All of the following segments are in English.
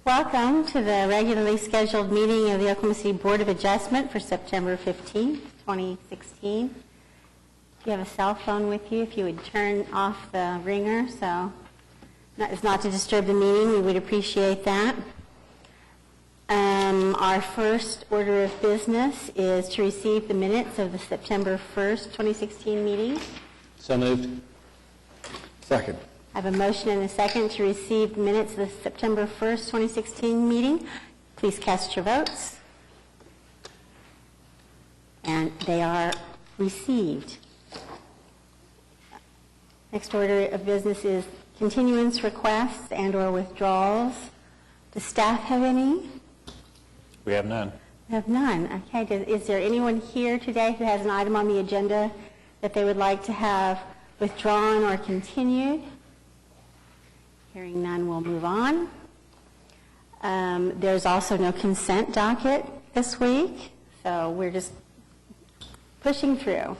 Welcome to the regularly scheduled meeting of the Oklahoma City Board of Adjustment for September 15, 2016. If you have a cell phone with you, if you would turn off the ringer so as not to disturb the meeting, we would appreciate that. Our first order of business is to receive the minutes of the September 1st, 2016 meeting. So moved. Second. I have a motion and a second to receive the minutes of the September 1st, 2016 meeting. Please cast your votes. And they are received. Next order of business is continuance requests and or withdrawals. Does staff have any? We have none. We have none. Okay. Is there anyone here today who has an item on the agenda that they would like to have withdrawn or continued? Hearing none, we'll move on. There's also no consent docket this week, so we're just pushing through.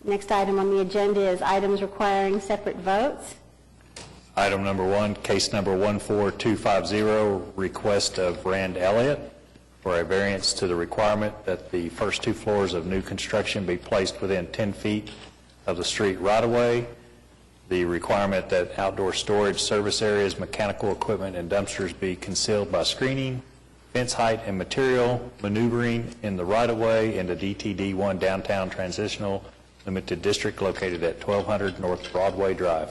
Next item on the agenda is items requiring separate votes. Item number 1, case number 14250, request of Rand Elliott for a variance to the requirement that the first 2 floors of new construction be placed within 10 feet of the street right-of-way. The requirement that outdoor storage, service areas, mechanical equipment, and dumpsters be concealed by screening, fence height and material, maneuvering in the right-of-way in the DTD1 Downtown Transitional Limited District located at 1200 North Broadway Drive.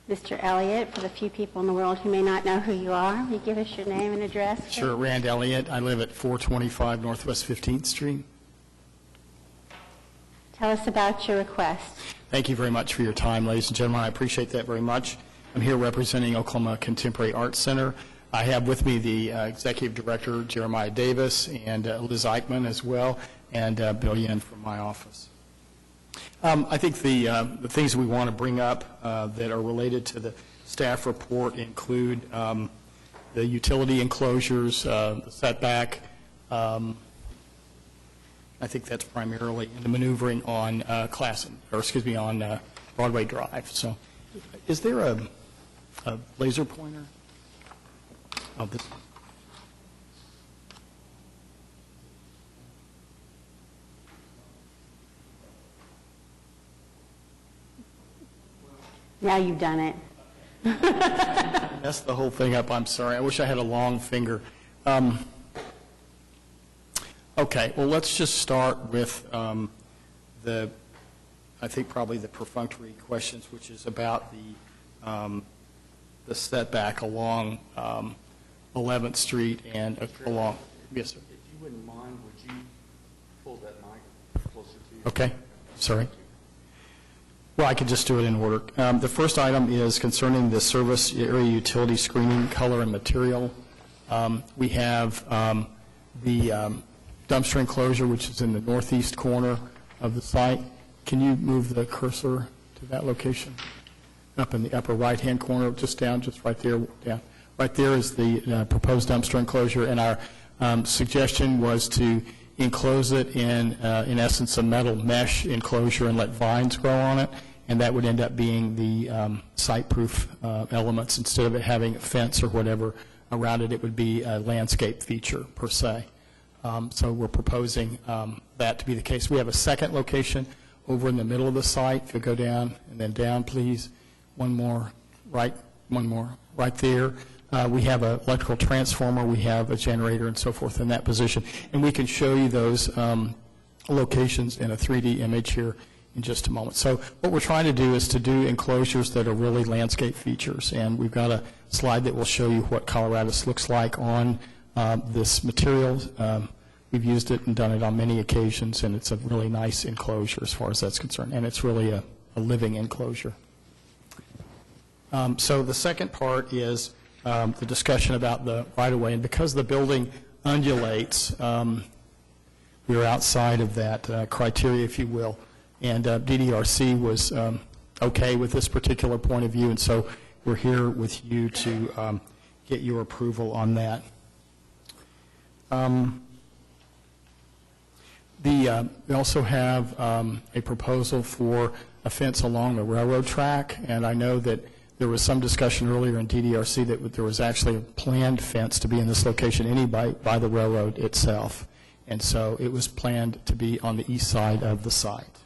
Mr. Elliott, for the few people in the world who may not know who you are, will you give us your name and address? Sure, Rand Elliott. I live at 425 Northwest 15th Street. Tell us about your request. Thank you very much for your time, ladies and gentlemen. I appreciate that very much. I'm here representing Oklahoma Contemporary Arts Center. I have with me the Executive Director, Jeremiah Davis, and Liz Eichmann as well, and Bill Yen from my office. I think the things we want to bring up that are related to the staff report include the utility enclosures, the setback. I think that's primarily the maneuvering on on Broadway Drive. So, is there a laser pointer? Oh, this. Now you've done it. That's the whole thing up. I'm sorry. I wish I had a long finger. Okay, well, let's just start with I think probably the perfunctory questions, which is about the setback along 11th Street and along. Yes, sir. If you wouldn't mind, would you pull that mic closer to you? Okay, sorry. Well, I could just do it in order. The first item is concerning the service area utility screening, color, and material. We have the dumpster enclosure, which is in the northeast corner of the site. Can you move the cursor to that location? Up in the upper right-hand corner, just down, just right there. Down. Right there is the proposed dumpster enclosure, and our suggestion was to enclose it in essence, a metal mesh enclosure and let vines grow on it, and that would end up being the site-proof elements. Instead of it having a fence or whatever around it, it would be a landscape feature per se. So we're proposing that to be the case. We have a second location over in the middle of the site. If you go down and then down, please. One more, right there. We have an electrical transformer, we have a generator and so forth in that position. And we can show you those locations in a 3D image here in just a moment. So what we're trying to do is to do enclosures that are really landscape features. And we've got a slide that will show you what Coloradus looks like on this material. We've used it and done it on many occasions, and it's a really nice enclosure as far as that's concerned. And it's really a living enclosure. So the second part is the discussion about the right-of-way, and because the building undulates, we're outside of that criteria, if you will, and DDRC was okay with this particular point of view, and so we're here with you to get your approval on that. We also have a proposal for a fence along the railroad track, and I know that there was some discussion earlier in DDRC that there was actually a planned fence to be in this location anyway by the railroad itself. And so it was planned to be on the east side of the site.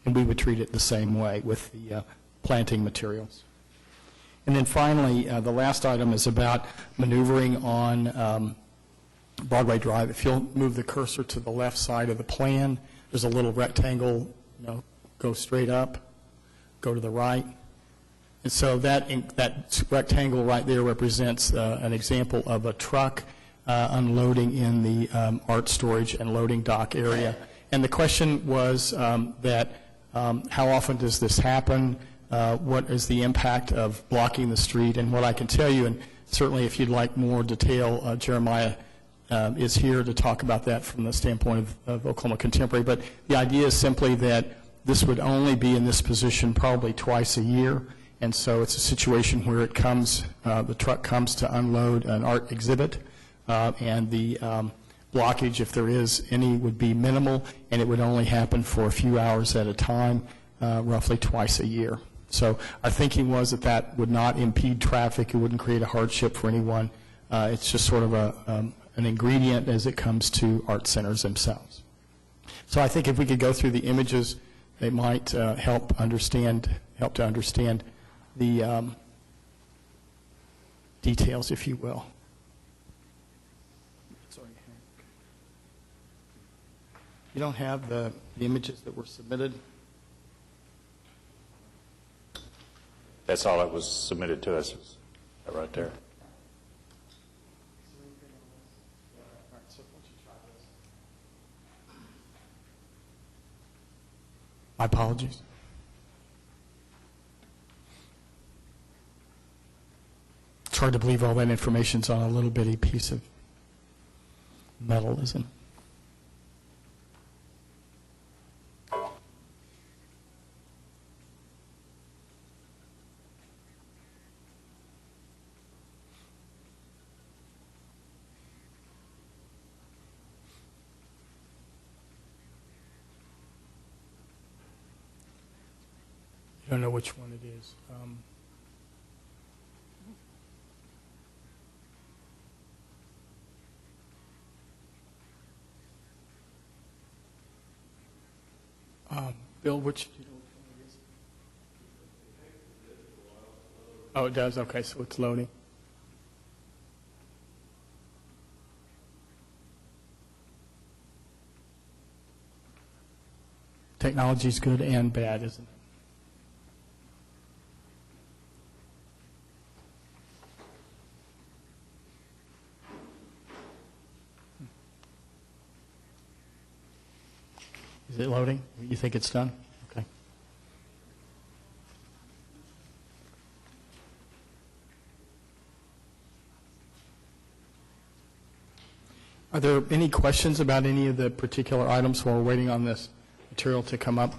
And we would treat it the same way with the planting materials. And then finally, the last item is about maneuvering on Broadway Drive. If you'll move the cursor to the left side of the plan, there's a little rectangle, go straight up, go to the right. And so that rectangle right there represents an example of a truck unloading in the art storage and loading dock area. And the question was that how often does this happen? What is the impact of blocking the street? And what I can tell you, and certainly if you'd like more detail, Jeremiah is here to talk about that from the standpoint of Oklahoma Contemporary. But the idea is simply that this would only be in this position probably twice a year. And so it's a situation where it comes, the truck comes to unload an art exhibit, and the blockage, if there is any, would be minimal, and it would only happen for a few hours at a time, roughly twice a year. So our thinking was that that would not impede traffic. It wouldn't create a hardship for anyone. It's just sort of an ingredient as it comes to art centers themselves. So I think if we could go through the images, they might help to understand the details, if you will. You don't have the images that were submitted? That's all that was submitted to us, is that right there. My apologies. It's hard to believe all that information's on a little bitty piece of metal, isn't it? I don't know which one it is. Bill, which? Oh, it does? Okay, so it's loading. Technology's good and bad, isn't it? Is it loading? You think it's done? Okay. Are there any questions about any of the particular items while we're waiting on this material to come up?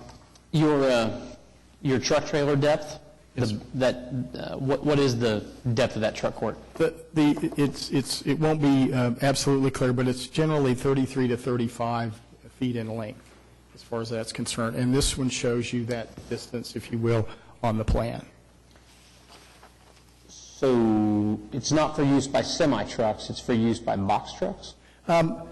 Your truck trailer depth? Yes. What is the depth of that truck court? It won't be absolutely clear, but it's generally 33 to 35 feet in length, as far as that's concerned. And this one shows you that distance, if you will, on the plan. So it's not for use by semi-trucks, it's for use by box trucks? In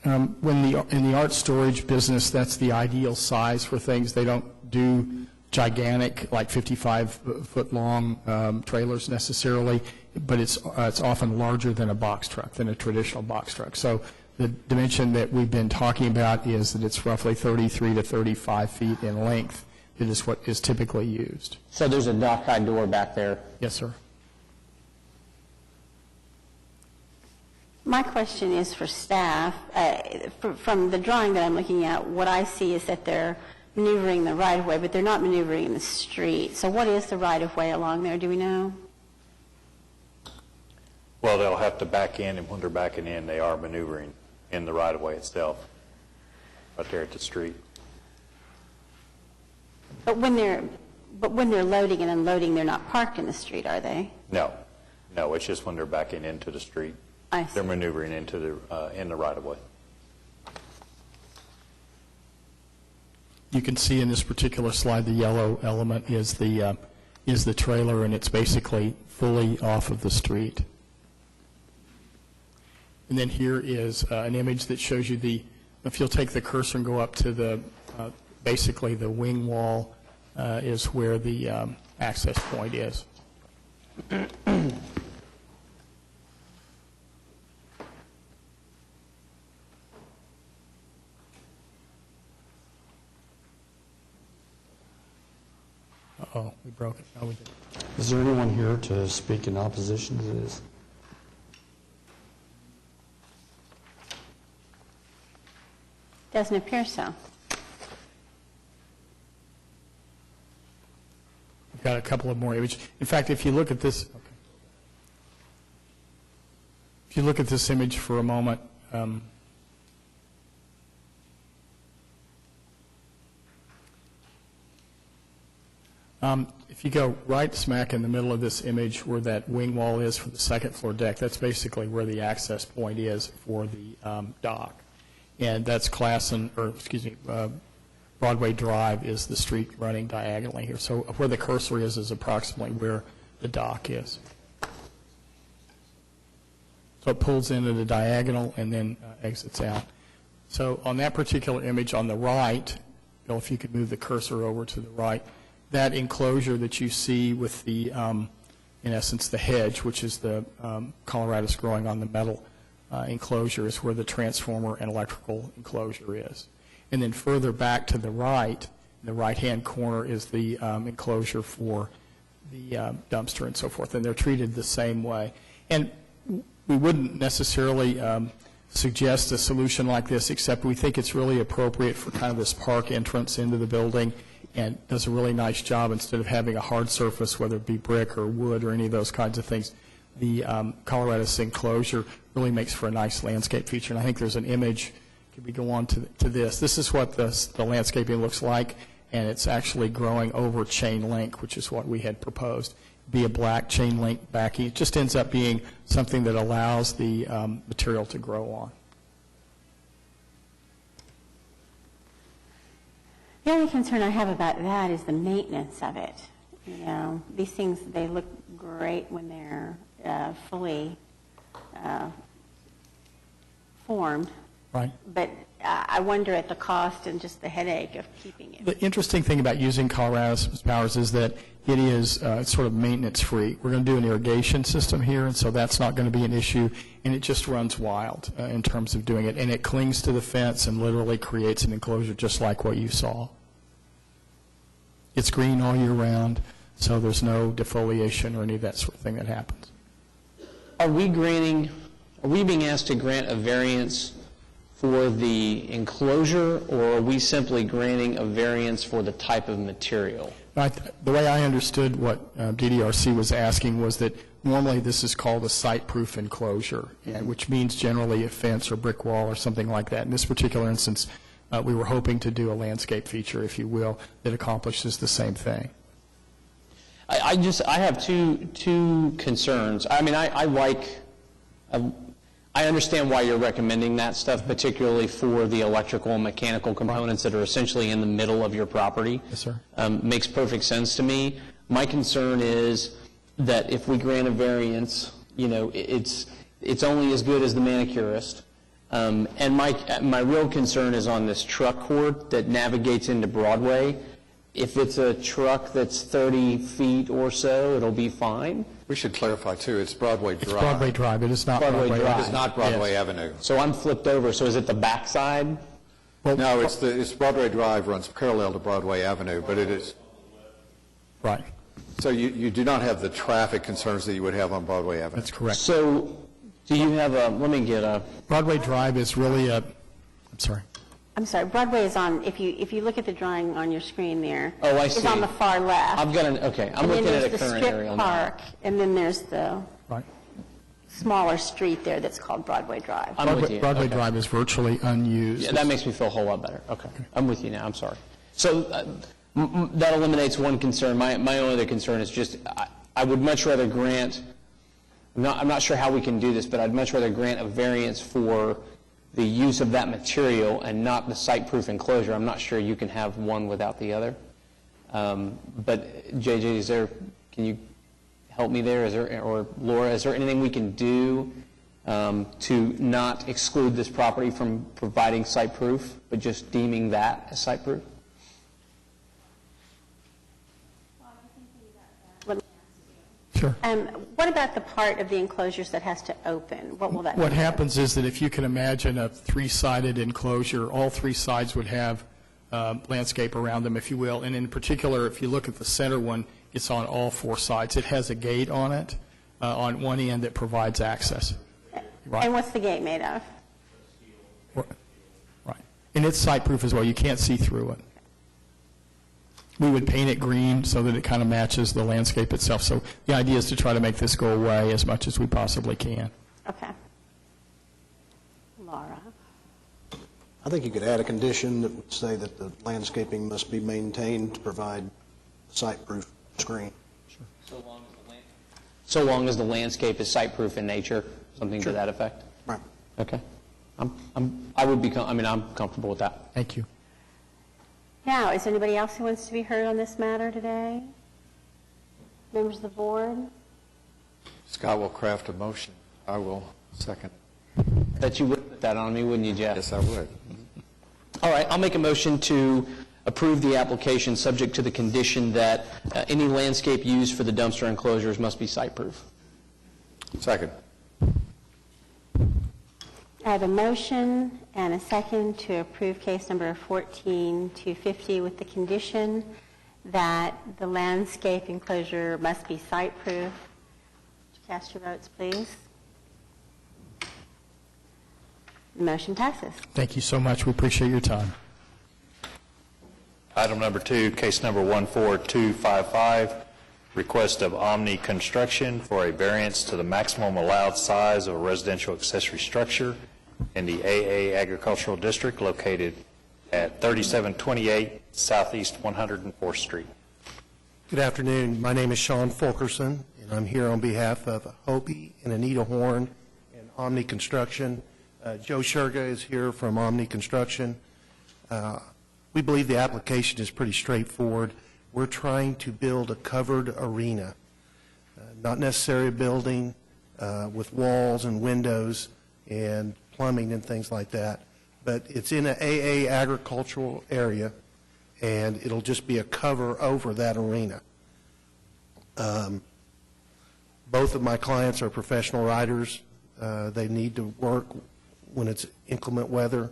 the art storage business, that's the ideal size for things. They don't do gigantic, like 55-foot-long trailers necessarily, but it's often larger than a box truck, than a traditional box truck. So the dimension that we've been talking about is that it's roughly 33 to 35 feet in length. It is what is typically used. So there's a dock-high door back there? Yes, sir. My question is for staff. From the drawing that I'm looking at, what I see is that they're maneuvering the right-of-way, but they're not maneuvering in the street. So what is the right-of-way along there? Do we know? Well, they'll have to back in, and when they're backing in, they are maneuvering in the right-of-way itself, right there at the street. But when they're loading and unloading, they're not parked in the street, are they? No, it's just when they're backing into the street. I see. They're maneuvering into in the right-of-way. You can see in this particular slide the yellow element is the is the trailer, and it's basically fully off of the street. And then here is an image that shows you if you'll take the cursor and go up to basically the wing wall is where the access point is. Uh-oh, we broke it. No, we didn't. Is there anyone here to speak in opposition to this? Doesn't appear so. We've got a couple of more images. In fact, if you look at this, if you look at this image for a moment, if you go right smack in the middle of this image where that wing wall is for the second floor deck, that's basically where the access point is for the dock. And that's Broadway Drive is the street running diagonally here. So where the cursor is approximately where the dock is. So it pulls into the diagonal and then exits out. So on that particular image on the right, Bill, if you could move the cursor over to the right, that enclosure that you see with the, in essence, the hedge, which is the Coloradus growing on the metal enclosure, is where the transformer and electrical enclosure is. And then further back to the right, in the right-hand corner, is the enclosure for the dumpster and so forth. And they're treated the same way. And we wouldn't necessarily suggest a solution like this, except we think it's really appropriate for kind of this park entrance into the building, and does a really nice job. Instead of having a hard surface, whether it be brick or wood or any of those kinds of things, the Coloradus enclosure really makes for a nice landscape feature. And I think there's an image. Could we go on to this? This is what the landscaping looks like, and it's actually growing over chain link, which is what we had proposed. Be a black chain link backing. It just ends up being something that allows the material to grow on. The only concern I have about that is the maintenance of it. You know, these things, they look great when they're fully formed. Right. But I wonder at the cost and just the headache of keeping it. The interesting thing about using Coloradus Powers is that it is sort of maintenance-free. We're going to do an irrigation system here, and so that's not going to be an issue, and it just runs wild in terms of doing it. And it clings to the fence and literally creates an enclosure just like what you saw. It's green all year round, so there's no defoliation or any of that sort of thing that happens. Are we being asked to grant a variance for the enclosure, or are we simply granting a variance for the type of material? The way I understood what DDRC was asking was that normally this is called a site-proof enclosure, which means generally a fence or brick wall or something like that. In this particular instance, we were hoping to do a landscape feature, if you will, that accomplishes the same thing. I have two concerns. I mean, I understand why you're recommending that stuff, particularly for the electrical and mechanical components that are essentially in the middle of your property. Yes, sir. Makes perfect sense to me. My concern is that if we grant a variance, you know, it's only as good as the manicurist. And my real concern is on this truck court that navigates into Broadway. If it's a truck that's 30 feet or so, it'll be fine. We should clarify, too, it's Broadway Drive. It's Broadway Drive. It is not Broadway Broadway Drive. It is not Broadway Avenue. So I'm flipped over. So is it the backside? No, it's Broadway Drive runs parallel to Broadway Avenue, but it is. Right. So you do not have the traffic concerns that you would have on Broadway Avenue. That's correct. So do you have let me get a. Broadway Drive is really I'm sorry. I'm sorry, Broadway is on, if you look at the drawing on your screen there. Oh, I see. It's on the far left. I'm looking at a current aerial And then there's the strip now. park, and then there's the Right. smaller street there that's called Broadway Drive. I'm with you. Broadway Okay. Drive is virtually unused. Yeah, that makes me feel a whole lot better. Okay. I'm with you now. I'm sorry. So that eliminates one concern. My only other concern is just I would much rather grant, I'm not sure how we can do this, but I'd much rather grant a variance for the use of that material and not the site-proof enclosure. I'm not sure you can have one without the other. But JJ, can you help me there? Or Laura, is there anything we can do to not exclude this property from providing site proof, but just deeming that as site proof? Sure. What about the part of the enclosures that has to open? What will that What be? happens is that if you can imagine a three-sided enclosure, all three sides would have landscape around them, if you will. And in particular, if you look at the center one, it's on all four sides. It has a gate on it, on one end that provides access. Right. And what's the gate made of? Right. And it's site-proof as well. You can't see through it. We would paint it green so that it kind of matches the landscape itself. So the idea is to try to make this go away as much as we possibly can. Okay. Laura? I think you could add a condition that would say that the landscaping must be maintained to provide site-proof screen. So long as the landscape is site-proof in nature, something to that effect? Right. Okay. I'm comfortable with that. Thank you. Now, is there anybody else who wants to be heard on this matter today? Members of the board? Scott will craft a motion. I will second. That you would put that on me, wouldn't you, Jeff? Yes, I would. All right, I'll make a motion to approve the application subject to the condition that any landscape used for the dumpster enclosures must be site-proof. Second. I have a motion and a second to approve case number 14250 with the condition that the landscape enclosure must be site-proof. Would you cast your votes, please? The motion passes. Thank you so much. We appreciate your time. Item number 2, case number 14255, request of Omni Construction for a variance to the maximum allowed size of a residential accessory structure in the AA Agricultural District located at 3728 Southeast 104th Street. Good afternoon. My name is Sean Fulkerson, and I'm here on behalf of Hopi and Anita Horn and Omni Construction. Joe Sherga is here from Omni Construction. We believe the application is pretty straightforward. We're trying to build a covered arena, not necessarily a building with walls and windows and plumbing and things like that, but it's in an AA agricultural area, and it'll just be a cover over that arena. Both of my clients are professional riders. They need to work when it's inclement weather,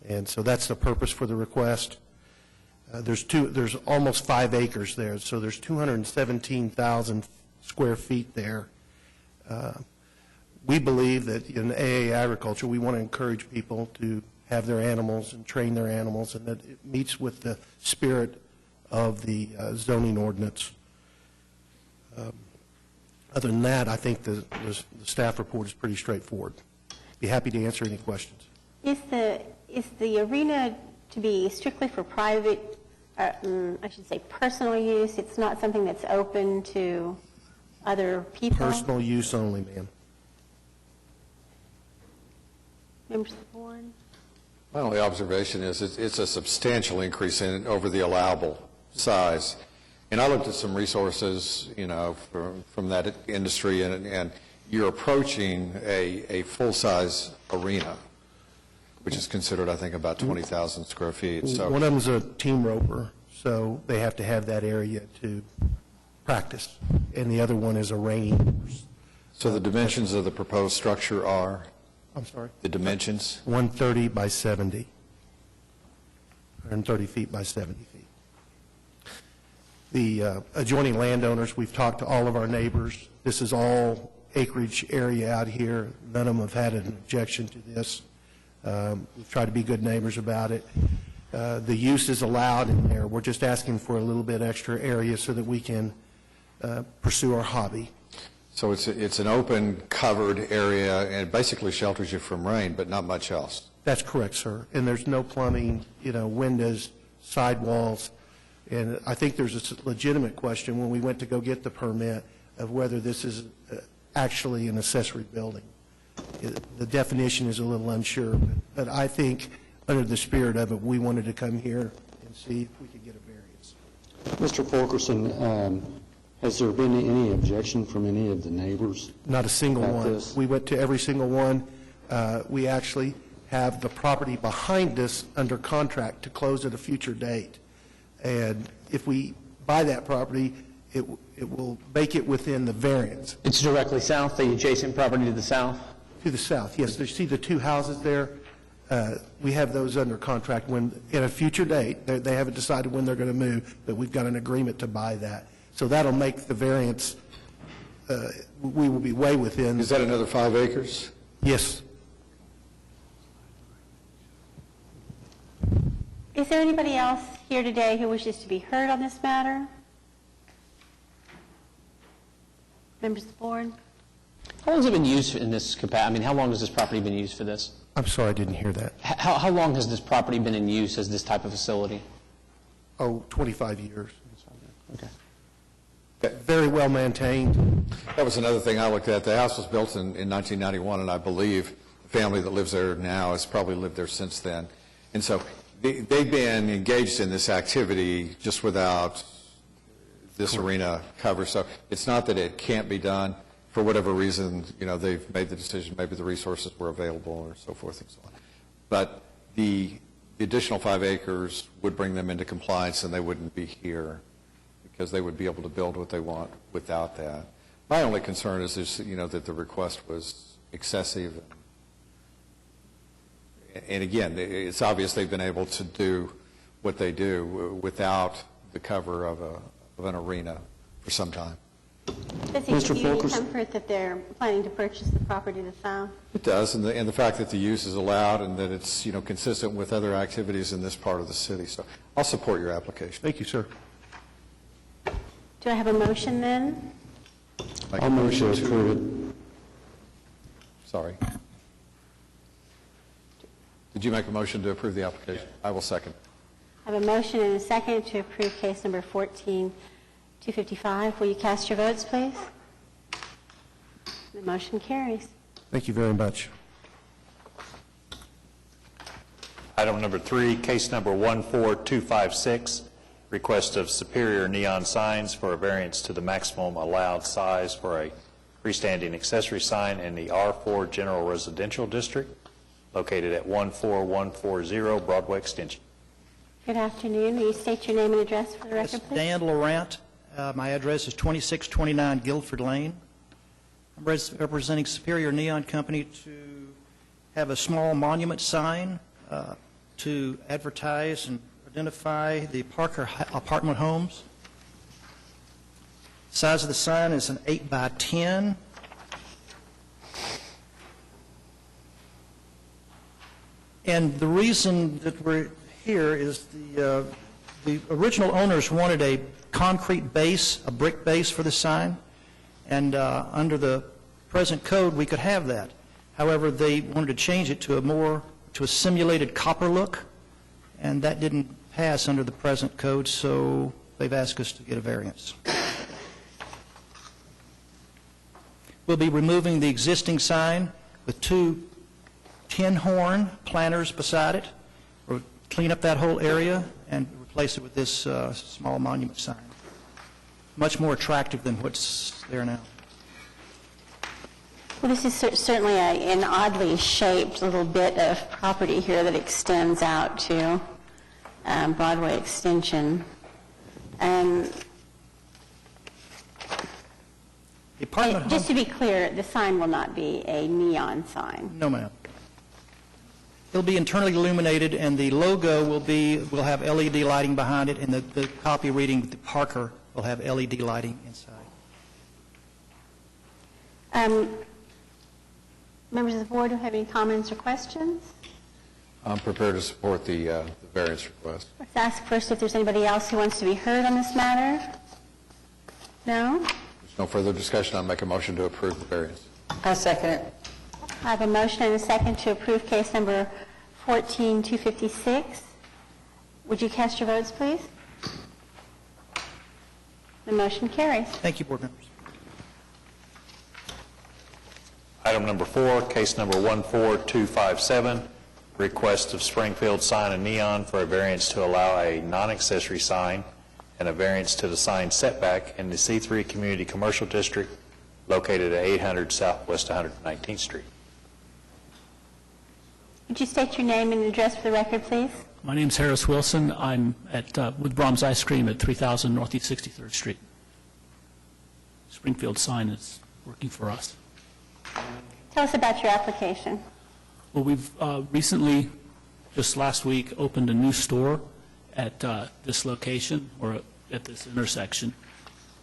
and so that's the purpose for the request. There's almost 5 acres there, so there's 217,000 square feet there. We believe that in AA agriculture, we want to encourage people to have their animals and train their animals, and that it meets with the spirit of the zoning ordinance. Other than that, I think the staff report is pretty straightforward. Be happy to answer any questions. Is the arena to be strictly for private, I should say personal use? It's not something that's open to other people? Personal use only, ma'am. Members of the board? My only observation is it's a substantial increase over the allowable size. And I looked at some resources, from that industry, and you're approaching a full-size arena, which is considered, I think, about 20,000 square feet. So One of them is a team roper, so they have to have that area to practice, and the other one is a reining horse. So the dimensions of the proposed structure are? I'm sorry? The dimensions? 130 by 70. 130 feet by 70 feet. The adjoining landowners, we've talked to all of our neighbors. This is all acreage area out here. None of them have had an objection to this. We've tried to be good neighbors about it. The use is allowed in there. We're just asking for a little bit extra area so that we can pursue our hobby. So it's an open, covered area, and it basically shelters you from rain, but not much else. That's correct, sir. And there's no plumbing, windows, sidewalls. And I think there's a legitimate question when we went to go get the permit of whether this is actually an accessory building. The definition is a little unsure, but I think under the spirit of it, we wanted to come here and see if we could get a variance. Mr. Fulkerson, has there been any objection from any of the neighbors? Not a single About one. this. We went to every single one. We actually have the property behind us under contract to close at a future date. And if we buy that property, it will make it within the variance. It's directly south, the adjacent property to the south? To the south, yes. You see the two houses there? We have those under contract when, at a future date. They haven't decided when they're going to move, but we've got an agreement to buy that. So that'll make the variance, we will be way within. Is that another 5 acres? Yes. Is there anybody else here today who wishes to be heard on this matter? Members of the board? How long has it been used in this capacity? I mean, how long has this property been used for this? I'm sorry, I didn't hear that. How long has this property been in use as this type of facility? Oh, 25 years. Okay. Very well maintained. That was another thing I looked at. The house was built in 1991, and I believe the family that lives there now has probably lived there since then. And so they've been engaged in this activity just without this arena cover. So it's not that it can't be done. For whatever reason, they've made the decision, maybe the resources were available or so forth and so on. But the additional 5 acres would bring them into compliance, and they wouldn't be here because they would be able to build what they want without that. My only concern is that the request was excessive. And again, it's obvious they've been able to do what they do without the cover of an arena for some time. Does it Mr. give you any Fulkerson? comfort that they're planning to purchase the property to the south? It does, and the fact that the use is allowed and that it's consistent with other activities in this part of the city. So I'll support your application. Thank you, sir. Do I have a motion then? Make a I'll move to motion approve it. Sorry. Did you make a motion to approve the application? I will second. I have a motion and a second to approve case number 14-255. Will you cast your votes, please? The motion carries. Thank you very much. Item number 3, case number 14256, request of Superior Neon Signs for a variance to the maximum allowed size for a freestanding accessory sign in the R4 General Residential District, located at 14140 Broadway Extension. Good afternoon. Will you state your name and address for the record, please? Dan Laurent. My address is 2629 Guilford Lane. I'm representing Superior Neon Company to have a small monument sign to advertise and identify the Parker apartment homes. Size of the sign is an 8 by 10. And the reason that we're here is the original owners wanted a concrete base, a brick base for the sign, and under the present code we could have that. However, they wanted to change it to a simulated copper look, and that didn't pass under the present code, so they've asked us to get a variance. We'll be removing the existing sign with 2 tin-horn planters beside it. We'll clean up that whole area and replace it with this small monument sign. Much more attractive than what's there now. Well, this is certainly an oddly shaped little bit of property here that extends out to Broadway Extension. The apartment home... Just to be clear, the sign will not be a neon sign. No, ma'am. It'll be internally illuminated, and the logo will have LED lighting behind it, and the copy reading the Parker will have LED lighting inside. Members of the board who have any comments or questions? I'm prepared to support the variance request. Let's ask first if there's anybody else who wants to be heard on this matter. No? There's no further discussion. I'll make a motion to approve the variance. I second it. I have a motion and a second to approve case number 14-256. Would you cast your votes, please? The motion carries. Thank you, board members. Item number 4, case number 14257, request of Springfield Sign and Neon for a variance to allow a non-accessory sign and a variance to the sign setback in the C3 Community Commercial District located at 800 Southwest 119th Street. Would you state your name and address for the record, please? My name's Harris Wilson. I'm with Brahms Ice Cream at 3000 Northeast 63rd Street. Springfield sign is working for us. Tell us about your application. Well, we've recently, just last week, opened a new store at this location, or at this intersection,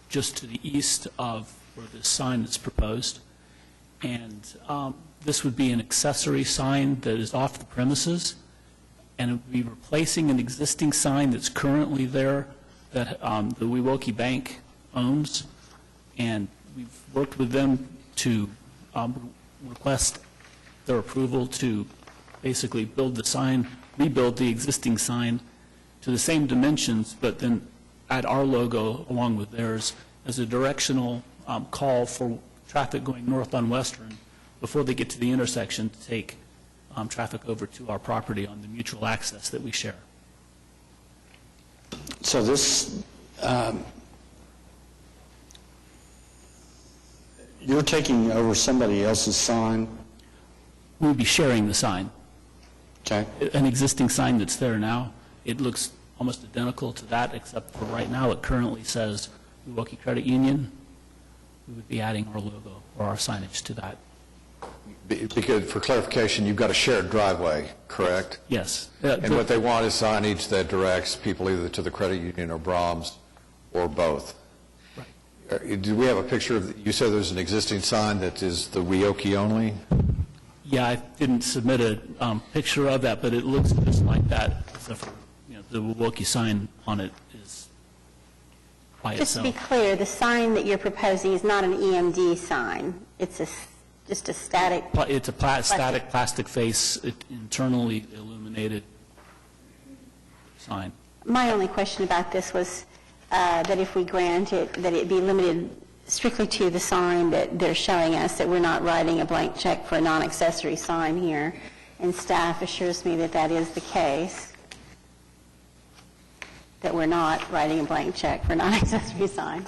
just to the east of where this sign is proposed. And this would be an accessory sign that is off the premises, and it would be replacing an existing sign that's currently there that the Wewokie Bank owns. And we've worked with them to request their approval to basically build the sign, rebuild the existing sign to the same dimensions, but then add our logo along with theirs as a directional call for traffic going north on Western before they get to the intersection to take traffic over to our property on the mutual access that we share. So this, you're taking over somebody else's sign, We'll be sharing the sign. okay? An existing sign that's there now, it looks almost identical to that, except for right now it currently says Milwaukee Credit Union. We would be adding our logo or our signage to that. Because, for clarification, you've got a shared driveway, correct? Yes. And what they want is signage that directs people either to the credit union or Brahms, or both. Right. Do we have a picture of, you said there's an existing sign that is the Wewokie only? Yeah, I didn't submit a picture of that, but it looks just like that, except for, the Milwaukee sign on it is by Just to itself. be clear, the sign that you're proposing is not an EMD sign. It's just a static. It's a static plastic face, internally illuminated sign. My only question about this was that if we grant it, that it be limited strictly to the sign that they're showing us, that we're not writing a blank check for a non-accessory sign here, and staff assures me that that is the case, that we're not writing a blank check for a non-accessory sign.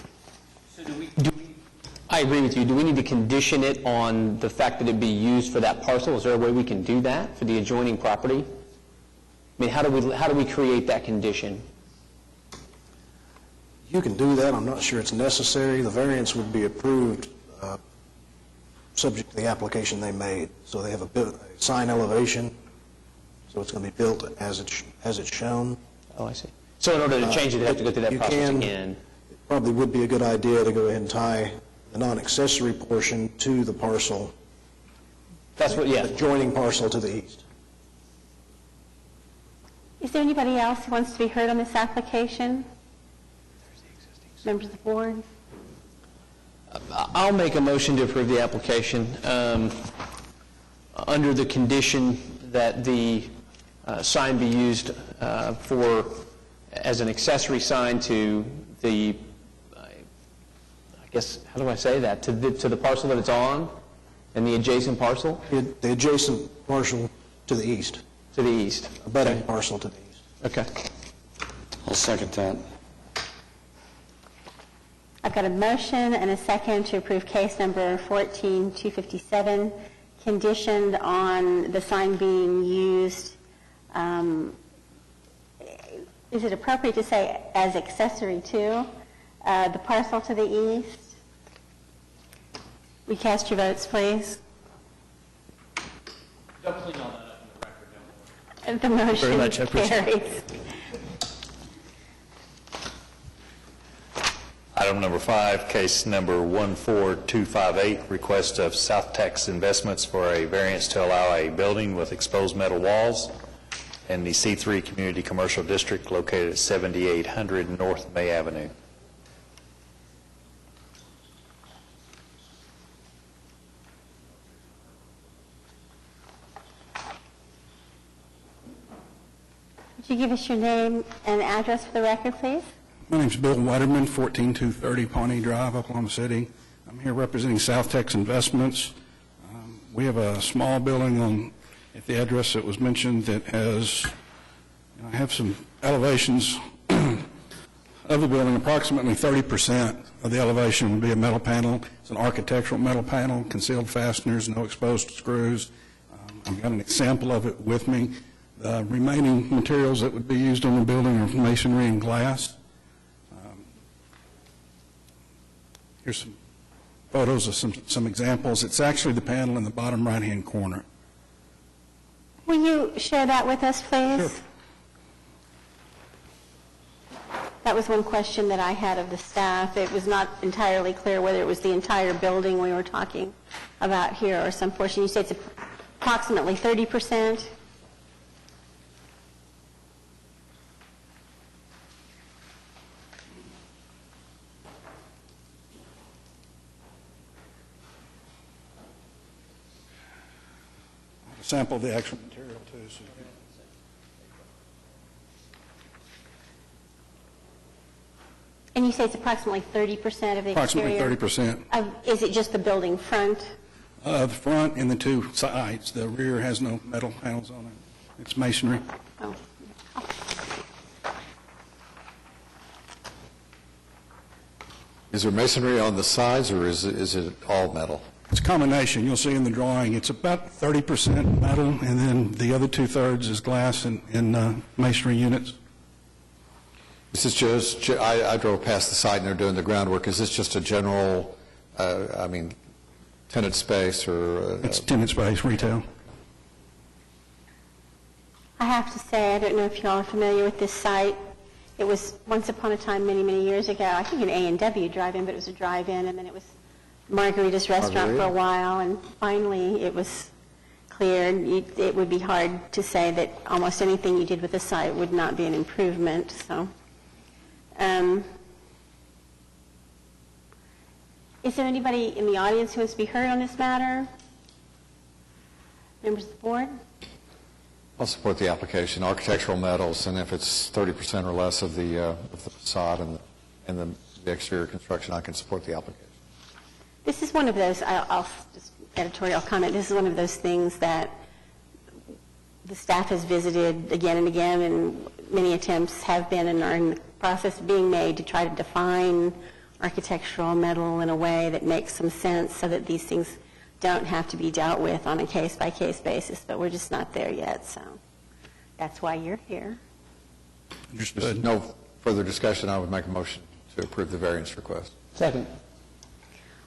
I agree with you. Do we need to condition it on the fact that it be used for that parcel? Is there a way we can do that for the adjoining property? I mean, how do we create that condition? You can do that. I'm not sure it's necessary. The variance would be approved subject to the application they made. So they have a sign elevation, so it's going to be built as it's shown. Oh, I see. So in order to change it, they have to go through that process again. It probably would be a good idea to go ahead and tie the non-accessory portion to the parcel, That's what, yeah. the adjoining parcel to the east. Is there anybody else who wants to be heard on this application? Members of the board? I'll make a motion to approve the application under the condition that the sign be used as an accessory sign to the, I guess, how do I say that, to the parcel that it's on and the adjacent parcel? The adjacent parcel to the east, To the east. abutting parcel to the east. Okay. I'll second that. I've got a motion and a second to approve case number 14257, conditioned on the sign being used. Is it appropriate to say as accessory to the parcel to the east? We cast your votes, please. Don't clean all that up in the record, don't And the motion Very much, I appreciate it. carries. Item number 5, case number 14258, request of South Tex Investments for a variance to allow a building with exposed metal walls in the C3 Community Commercial District located at 7800 North May Avenue. Would you give us your name and address for the record, please? My name's Bill Wetterman, 14230 Pawnee Drive, Oklahoma City. I'm here representing South Tex Investments. We have a small building at the address that was mentioned that has, I have some elevations of the building, approximately 30% of the elevation will be a metal panel. It's an architectural metal panel, concealed fasteners, no exposed screws. I've got an example of it with me. The remaining materials that would be used on the building are masonry and glass. Here's some photos of some examples. It's actually the panel in the bottom right-hand corner. Will you share that with us, please? Sure. That was one question that I had of the staff. It was not entirely clear whether it was the entire building we were talking about here or some portion. You said it's approximately 30%? Sample the actual material too. So And you say it's approximately 30% of the approximately exterior? 30%. Is it just the building front? The front and the two sides. The rear has no metal panels on it. It's masonry. Oh. Is there masonry on the sides, or is it all metal? It's a combination. You'll see in the drawing, it's about 30% metal, and then the other two-thirds is glass and masonry units. This is just, I drove past the site and they're doing the groundwork. Is this just a general, tenant space or? It's tenant space, retail. I have to say, I don't know if you all are familiar with this site. It was once upon a time, many, many years ago, I think an A&W drive-in, but it was a drive-in, and then it was Margarita's restaurant for a while, and finally it was cleared. It would be hard to say that almost anything you did with the site would not be an improvement, so. Is there anybody in the audience who wants to be heard on this matter? Members of the board? I'll support the application, architectural metals, and if it's 30% or less of the facade and the exterior construction, I can support the application. This is one of those, I'll just editorial comment, this is one of those things that the staff has visited again and again, and many attempts have been and are in the process of being made to try to define architectural metal in a way that makes some sense so that these things don't have to be dealt with on a case-by-case basis, but we're just not there yet, so that's why you're here. Understood. No further discussion. I would make a motion to approve the variance request. Second.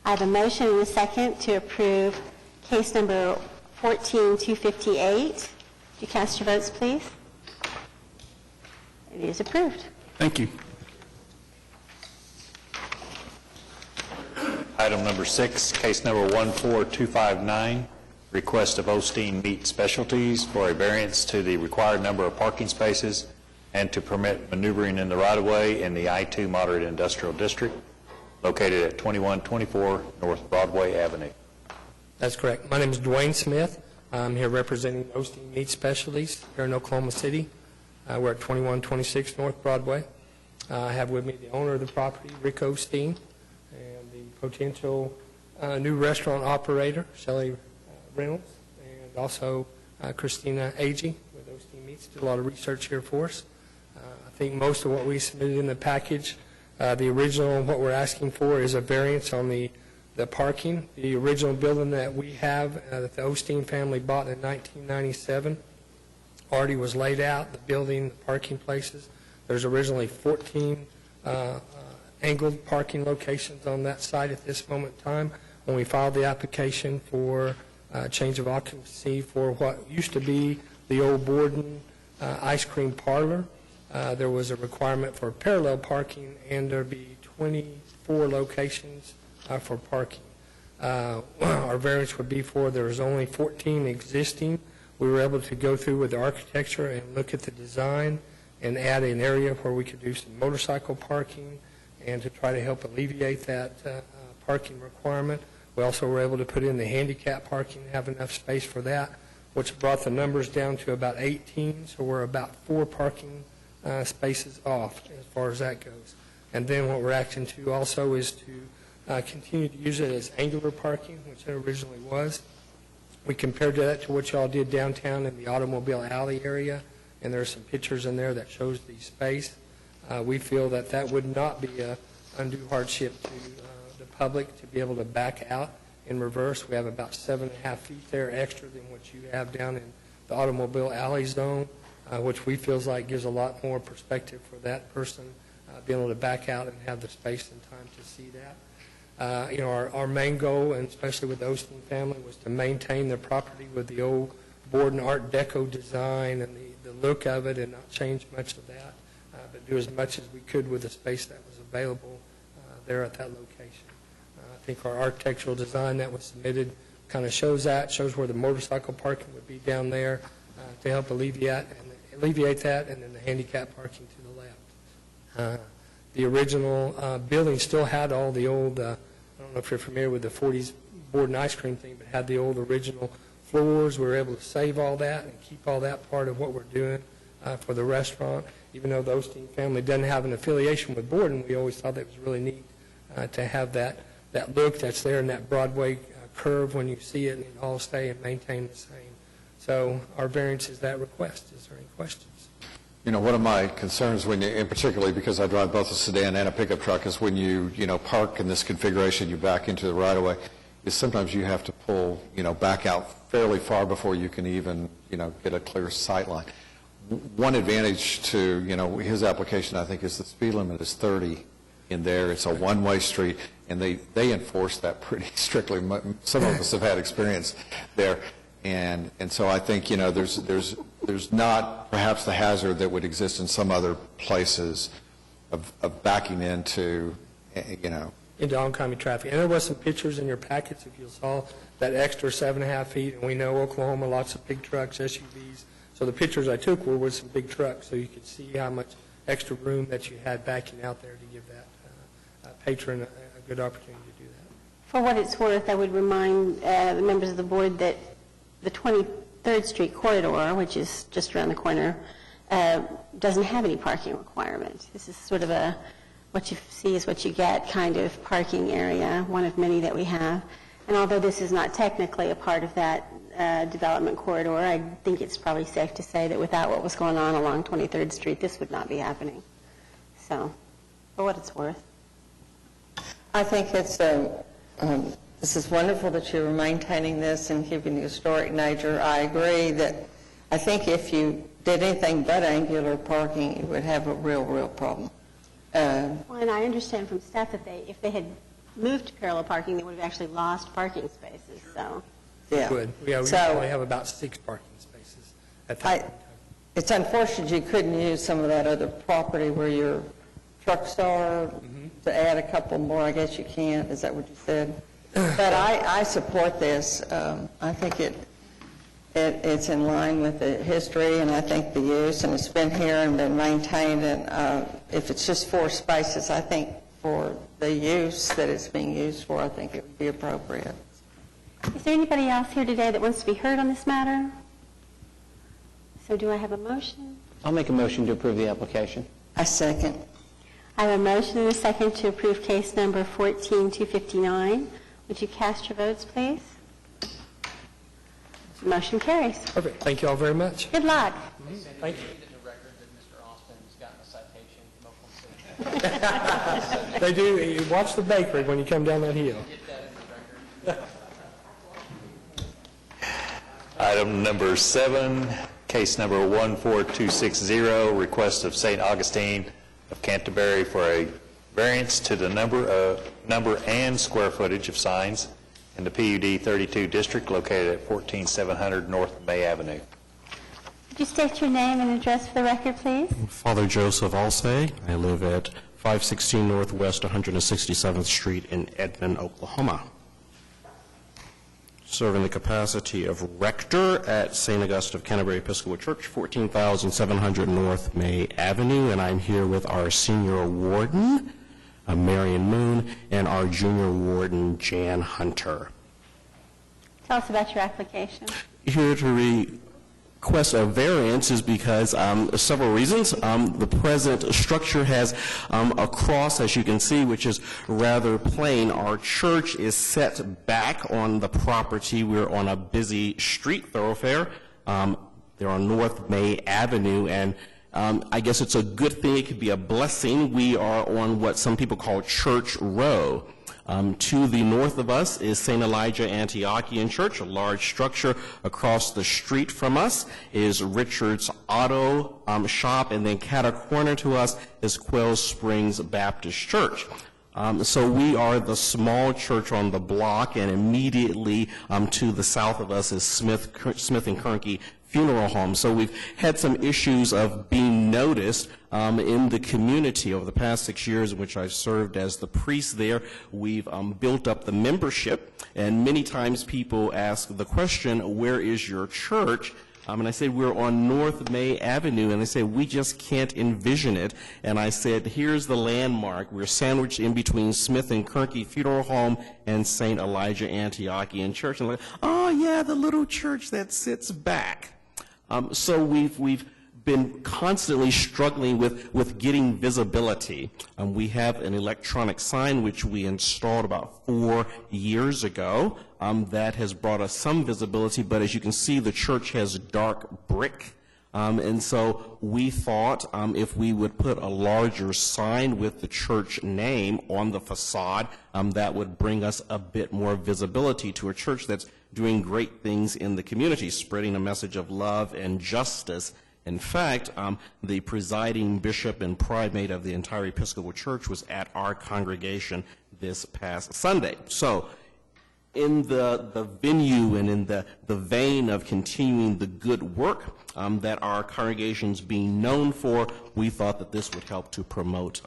I have a motion and a second to approve case number 14258. Would you cast your votes, please? It is approved. Thank you. Item number 6, case number 14259, request of Osteen Meat Specialties for a variance to the required number of parking spaces and to permit maneuvering in the right-of-way in the I-2 Moderate Industrial District located at 2124 North Broadway Avenue. That's correct. My name is Dwayne Smith. I'm here representing Osteen Meat Specialties here in Oklahoma City. We're at 2126 North Broadway. I have with me the owner of the property, Rick Osteen, and the potential new restaurant operator, Shelley Reynolds, and also Christina Agee with Osteen Meats. Did a lot of research here for us. I think most of what we submitted in the package, the original, what we're asking for is a variance on the parking. The original building that we have that the Osteen family bought in 1997 already was laid out, the building, the parking places. There's originally 14 angled parking locations on that site at this moment in time. When we filed the application for change of occupancy for what used to be the old Borden ice cream parlor, there was a requirement for parallel parking, and there'd be 24 locations for parking. Our variance would be for there's only 14 existing. We were able to go through with the architecture and look at the design and add an area where we could do some motorcycle parking and to try to help alleviate that parking requirement. We also were able to put in the handicap parking, have enough space for that, which brought the numbers down to about 18, so we're about 4 parking spaces off as far as that goes. And then what we're asking to also is to continue to use it as angular parking, which it originally was. We compared that to what y'all did downtown in the automobile alley area, and there are some pictures in there that shows the space. We feel that that would not be an undue hardship to the public to be able to back out in reverse. We have about 7.5 feet there extra than what you have down in the automobile alley zone, which we feels like gives a lot more perspective for that person being able to back out and have the space and time to see that. Our main goal, and especially with the Osteen family, was to maintain the property with the old Borden Art Deco design and the look of it, and not change much of that, but do as much as we could with the space that was available there at that location. I think our architectural design that was submitted kind of shows where the motorcycle parking would be down there to help alleviate that, and then the handicap parking to the left. The original building still had all the old, I don't know if you're familiar with the 40s Borden ice cream thing, but had the old original floors. We were able to save all that and keep all that part of what we're doing for the restaurant. Even though the Osteen family doesn't have an affiliation with Borden, we always thought that was really neat to have that look that's there in that Broadway curve when you see it, and it all stay and maintain the same. So our variance is that request. Is there any questions? One of my concerns, and particularly because I drive both a sedan and a pickup truck, is when you park in this configuration, you back into the right-of-way, is sometimes you have to pull, back out fairly far before you can even, get a clear sight line. One advantage to, his application, I think, is the speed limit is 30 in there. It's a one-way street, and they enforce that pretty strictly. Some of us have had experience there. And so I think, there's not perhaps the hazard that would exist in some other places of backing into, into oncoming traffic. And there was some pictures in your packets, if you saw, that extra 7.5 feet, and we know Oklahoma, lots of big trucks, SUVs. So the pictures I took were with some big trucks, so you could see how much extra room that you had backing out there to give that patron a good opportunity to do that. For what it's worth, I would remind the members of the board that the 23rd Street corridor, which is just around the corner, doesn't have any parking requirement. This is sort of a what you see is what you get kind of parking area, one of many that we have. And although this is not technically a part of that development corridor, I think it's probably safe to say that without what was going on along 23rd Street, this would not be happening. So, for what it's worth. I think it's this is wonderful that you're maintaining this and keeping the historic nature. I agree that I think if you did anything but angular parking, you would have a real problem. Well, and I understand from staff that if they had moved to parallel parking, they would have actually lost parking spaces. So, yeah. We only have about 6 parking spaces at that point. It's unfortunate you couldn't use some of that other property where your trucks are to add a couple more. I guess you can't. Is that what you said? But I support this. I think it's in line with the history, and I think the use, and it's been here and been maintained. And if it's just 4 spaces, I think for the use that it's being used for, I think it would be appropriate. Is there anybody else here today that wants to be heard on this matter? So do I have a motion? I'll make a motion to approve the application. I second. I have a motion and a second to approve case number 14259. Would you cast your votes, please? Motion carries. Perfect. Thank you all very much. Good luck. Thank you. They do. You watch the bakery when you come down that hill. Item number 7, case number 14260, request of St. Augustine of Canterbury for a variance to the number and square footage of signs in the PUD 32 district located at 14700 North May Avenue. Could you state your name and address for the record, please? Father Joseph Alsay. I live at 516 Northwest 167th Street in Edmond, Oklahoma. Serving the capacity of rector at St. Augustine of Canterbury Episcopal Church, 14,700 North May Avenue, and I'm here with our senior warden, Marion Moon, and our junior warden, Jan Hunter. Tell us about your application. Here to request a variance is because several reasons. The present structure has a cross, as you can see, which is rather plain. Our church is set back on the property. We're on a busy street thoroughfare. They're on North May Avenue, and I guess it's a good thing, it could be a blessing. We are on what some people call Church Row. To the north of us is St. Elijah Antiochian Church, a large structure. Across the street from us is Richard's Auto Shop, and then cat a corner to us is Quail Springs Baptist Church. So we are the small church on the block, and immediately to the south of us is Smith and Kernke Funeral Home. So we've had some issues of being noticed in the community over the past 6 years in which I've served as the priest there. We've built up the membership, and many times people ask the question, where is your church? And I said, we're on North May Avenue, and they said, we just can't envision it. And I said, here's the landmark. We're sandwiched in between Smith and Kernke Funeral Home and St. Elijah Antiochian Church. And like, oh yeah, the little church that sits back. So we've been constantly struggling with getting visibility. We have an electronic sign which we installed about 4 years ago that has brought us some visibility, but as you can see, the church has dark brick. And so we thought if we would put a larger sign with the church name on the facade, that would bring us a bit more visibility to a church that's doing great things in the community, spreading a message of love and justice. In fact, the presiding bishop and primate of the entire Episcopal Church was at our congregation this past Sunday. So in the venue and in the vein of continuing the good work that our congregation's being known for, we thought that this would help to promote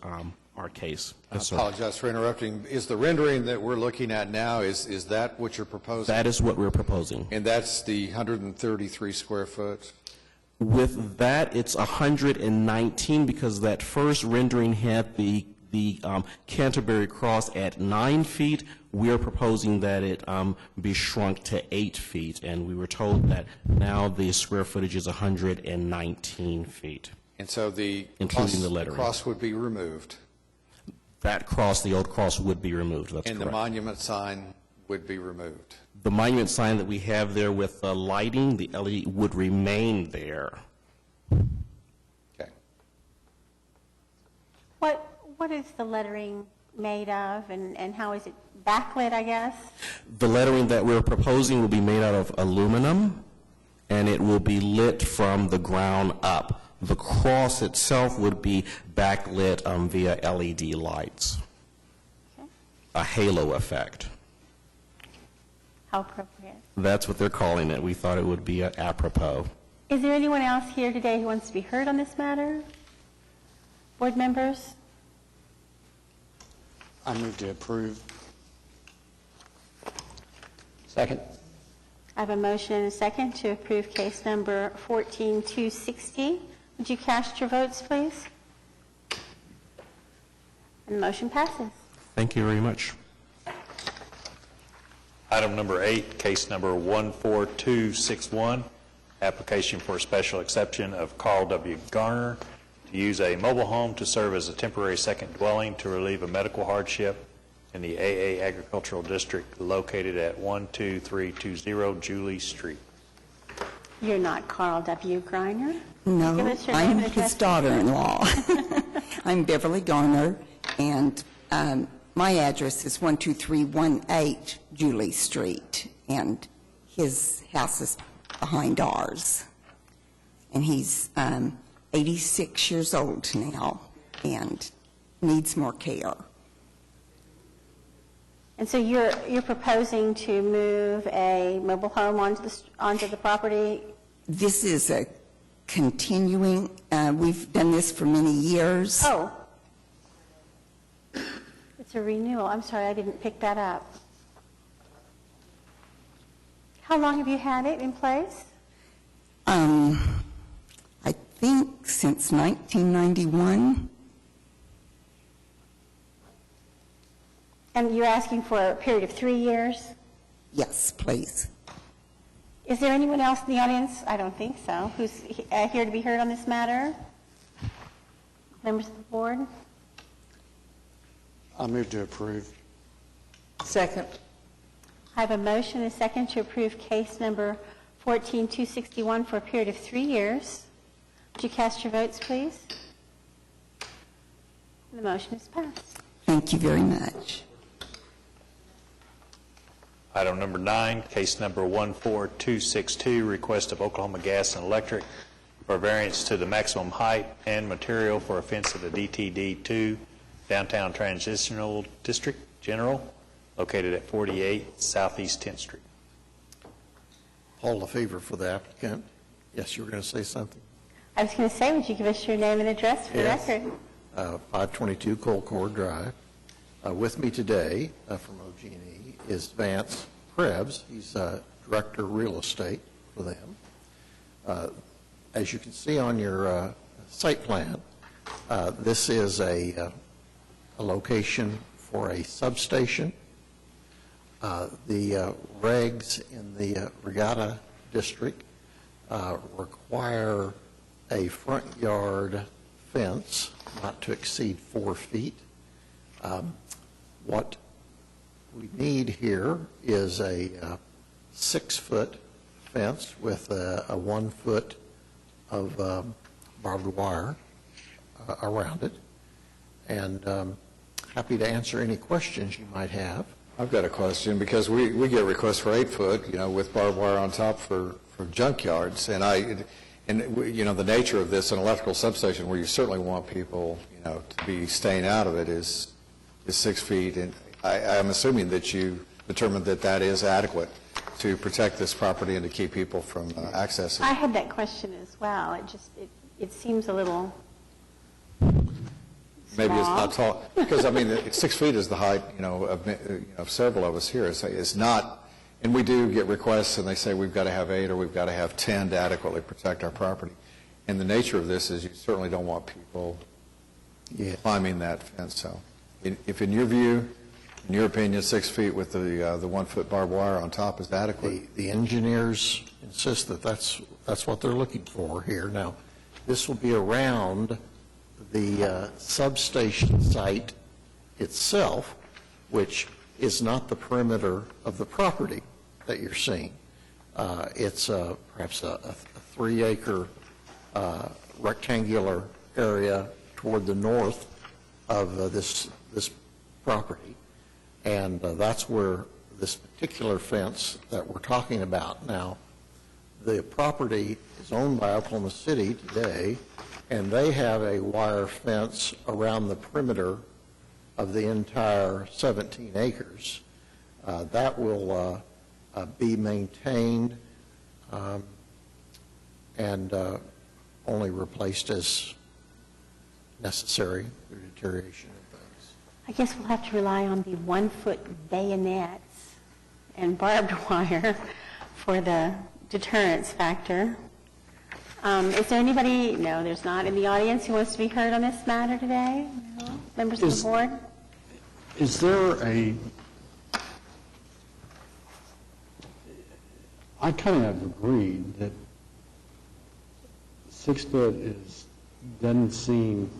our case. Yes, sir. I apologize for interrupting. Is the rendering that we're looking at now, is that what you're proposing? That is what we're proposing. And that's the 133 square foot? With that, it's 119 because that first rendering had the Canterbury cross at 9 feet. We're proposing that it be shrunk to 8 feet, and we were told that now the square footage is 119 feet. And so including the lettering. cross would be removed? That cross, the old cross, would be removed. That's and correct. The monument sign would be removed? The monument sign that we have there with the lighting, the LED, would remain there. Okay. What is the lettering made of, and how is it backlit, I guess? The lettering that we're proposing will be made out of aluminum, and it will be lit from the ground up. The cross itself would be backlit via LED lights. Okay. A halo effect. How appropriate. That's what they're calling it. We thought it would be apropos. Is there anyone else here today who wants to be heard on this matter? Board members? I move to approve. Second. I have a motion and a second to approve case number 14260. Would you cast your votes, please? And the motion passes. Thank you very much. Item number 8, case number 14261, application for a special exception of Carl W. Garner to use a mobile home to serve as a temporary second dwelling to relieve a medical hardship in the AA Agricultural District located at 12320 Julie Street. You're not Carl W. Griner? No, Give us your I'm name and his address. daughter-in-law. I'm Beverly Garner, and my address is 12318 Julie Street, and his house is behind ours. And he's 86 years old now and needs more care. And so you're proposing to move a mobile home onto the property? This is a continuing, we've done this for many years. Oh. It's a renewal. I'm sorry, I didn't pick that up. How long have you had it in place? I think since 1991. And you're asking for a period of 3 years? Yes, please. Is there anyone else in the audience? I don't think so. Who's here to be heard on this matter? Members of the board? I move to approve. Second. I have a motion and a second to approve case number 14261 for a period of 3 years. Would you cast your votes, please? The motion is passed. Thank you very much. Item number 9, case number 14262, request of Oklahoma Gas and Electric for variance to the maximum height and material for a fence of the DTD2 Downtown Transitional District General, located at 48 Southeast 10th Street. Paul LaFever for the applicant. Yes, you were going to say something? I was going to say, would you give us your name and address for the record? 522 Colcord Drive. With me today from OG&E is Vance Krebs. He's Director of Real Estate for them. As you can see on your site plan, this is a location for a substation. The regs in the Regatta District require a front yard fence not to exceed 4 feet. What we need here is a 6-foot fence with a 1 foot of barbed wire around it. And happy to answer any questions you might have. I've got a question, because we get requests for 8 foot, with barbed wire on top for junkyards. And the nature of this, an electrical substation where you certainly want people, to be staying out of it is 6 feet. And I'm assuming that you determined that that is adequate to protect this property and to keep people from accessing. I had that question as well. It seems a little Maybe it's not tall, because 6 feet is the height, of several of us here. It's not, and we do get requests, and they say we've got to have 8 or we've got to have 10 to adequately protect our property. And the nature of this is you certainly don't want people climbing that fence. So, if in your view, in your opinion, 6 feet with the 1 foot barbed wire on top is adequate? The engineers insist that that's what they're looking for here. Now, this will be around the substation site itself, which is not the perimeter of the property that you're seeing. It's perhaps a 3-acre rectangular area toward the north of this property, and that's where this particular fence that we're talking about. Now, the property is owned by Oklahoma City today, and they have a wire fence around the perimeter of the entire 17 acres. That will be maintained and only replaced as necessary through deterioration of things. I guess we'll have to rely on the 1 foot bayonets and barbed wire for the deterrence factor. Is there anybody, no, there's not, in the audience who wants to be heard on this matter today? No? Members of the board? Is there I kind of agreed that 6 foot doesn't seem,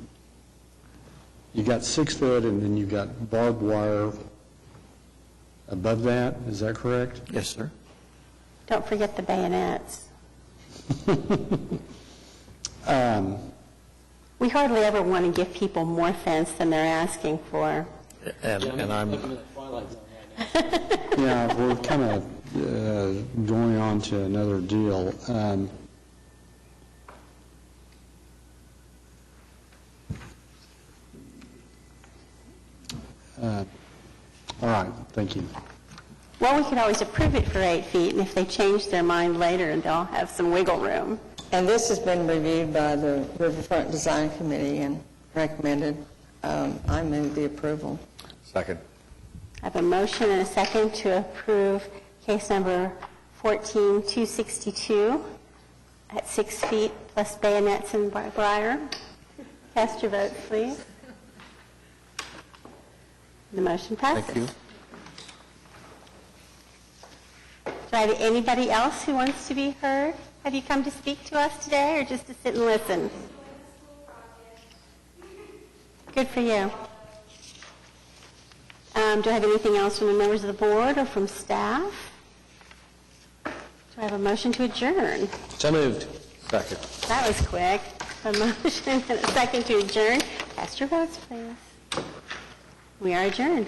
you got 6 foot and then you got barbed wire above that, is that correct? Yes, sir. Don't forget the bayonets. We hardly ever want to give people more fence than they're asking for. And I'm... Yeah, we're kind of going on to another deal. All right, thank you. Well, we could always approve it for 8 feet, and if they change their mind later, they'll have some wiggle room. And this has been reviewed by the Riverfront Design Committee and recommended. I move the approval. Second. I have a motion and a second to approve case number 14262 at 6 feet plus bayonets and barbed wire. Cast your votes, please. The motion passes. Thank you. Do I have anybody else who wants to be heard? Have you come to speak to us today or just to sit and listen? Good for you. Do I have anything else from the members of the board or from staff? Do I have a motion to adjourn? So moved. Second. That was quick. A motion and a second to adjourn. Cast your votes, please. We are adjourned.